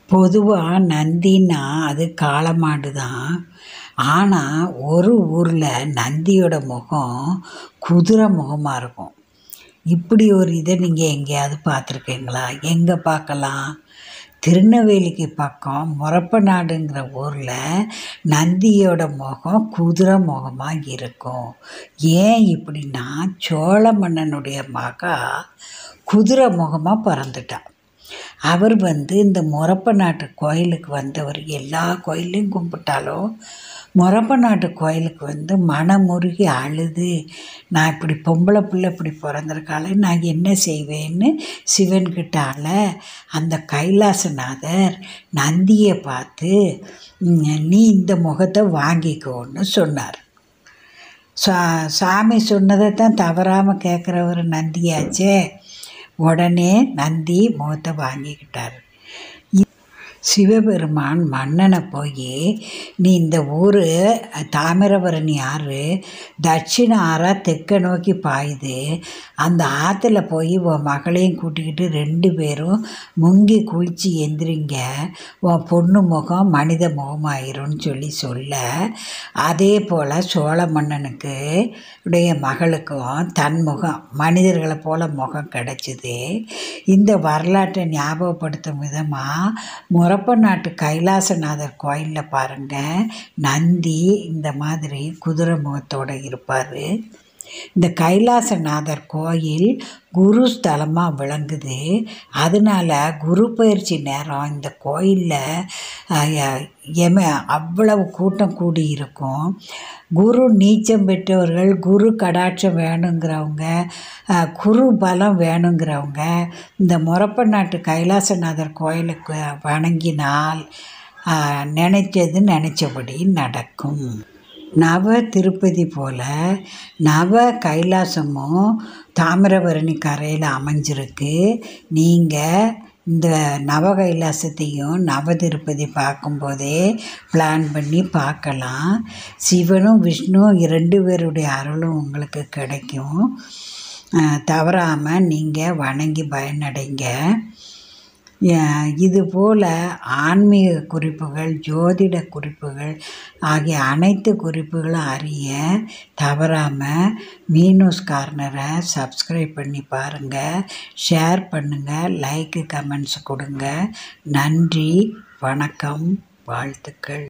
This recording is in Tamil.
பொதுவாக நந்தின்னா அது காளமாடு தான். ஆனால் ஒரு ஊரில் நந்தியோட முகம் குதிரை முகமாக இருக்கும். இப்படி ஒரு இதை நீங்கள் எங்கேயாவது பார்த்துருக்கீங்களா? எங்கே பார்க்கலாம்? திருநெல்வேலிக்கு பக்கம் முறப்பநாடுங்கிற ஊரில் நந்தியோட முகம் குதிரை முகமாக இருக்கும். ஏன் இப்படின்னா, சோழ மன்னனுடைய மகா குதிரை முகமாக பிறந்துட்டான். அவர் இந்த முறப்ப நாட்டு கோயிலுக்கு வந்தவர். எல்லா கோயிலையும் கும்பிட்டாலும் முறப்ப நாட்டு கோயிலுக்கு மனமுருகி அழுது, நான் இப்படி பொம்பளை பிள்ளை இப்படி பிறந்திருக்காளே, நான் என்ன செய்வேன்னு சிவன்கிட்ட அந்த கைலாசநாதர் நந்தியை பார்த்து, நீ இந்த முகத்தை வாங்கிக்கோன்னு சொன்னார். சாமி சொன்னதை தான் தவறாமல் கேட்குறவர் நந்தியாச்சே. உடனே நந்தி முகத்தை வாங்கிக்கிட்டார். சிவபெருமான் மன்னனை போய், நீ இந்த ஊர் தாமிரபரணி ஆறு தட்சிண ஆறா தெற்க நோக்கி பாயுது, அந்த ஆற்றுல போய் உன் மகளையும் கூட்டிக்கிட்டு 2 பேரும் முங்கி குளித்து எந்திரிங்க, உன் பொண்ணு முகம் மனித முகமாயிரும்னு சொல்ல, அதே போல் சோழ மன்னனுக்கு உடைய மகளுக்கும் தன் முகம் மனிதர்களை போல் முகம் கிடச்சிது. இந்த வரலாற்றை ஞாபகப்படுத்தும் விதமாக முறப்ப நாட்டு கைலாசநாதர் கோயிலில் பாருங்கள், நந்தி இந்த மாதிரி குதிரை முகத்தோடு இருப்பார். இந்த கைலாசநாதர் கோயில் குரு ஸ்தலமாக விளங்குது. அதனால் குரு பயிற்சி நேரம் இந்த கோயிலில் அவ்வளவு கூட்டம் கூடி இருக்கும். குரு நீச்சம் பெற்றவர்கள், குரு கடாட்சம் வேணுங்கிறவங்க, குரு பலம் வேணுங்கிறவங்க இந்த முறப்ப நாட்டு கைலாசநாதர் கோயிலுக்கு வணங்கினால் நினச்சபடி நடக்கும். நவ திருப்பதி போல் நவ கைலாசமும் தாமிரபரணி கரையில் அமைஞ்சிருக்கு. நீங்கள் இந்த நவ கைலாசத்தையும் நவ திருப்பதி பார்க்கும்போதே பிளான் பண்ணி பார்க்கலாம். சிவனும் விஷ்ணு 2 பேருடைய அருளும் உங்களுக்கு கிடைக்கும். தவறாமல் நீங்கள் வணங்கி பயனடைங்க. இதுபோல் ஆன்மீக குறிப்புகள், ஜோதிட குறிப்புகள் ஆகிய அனைத்து குறிப்புகளும் அறிய தவறாமல் மீனூஸ் கார்னரை சப்ஸ்கிரைப் பண்ணி பாருங்கள். ஷேர் பண்ணுங்கள், லைக்கு கமெண்ட்ஸ் கொடுங்க. நன்றி, வணக்கம், வாழ்த்துக்கள்.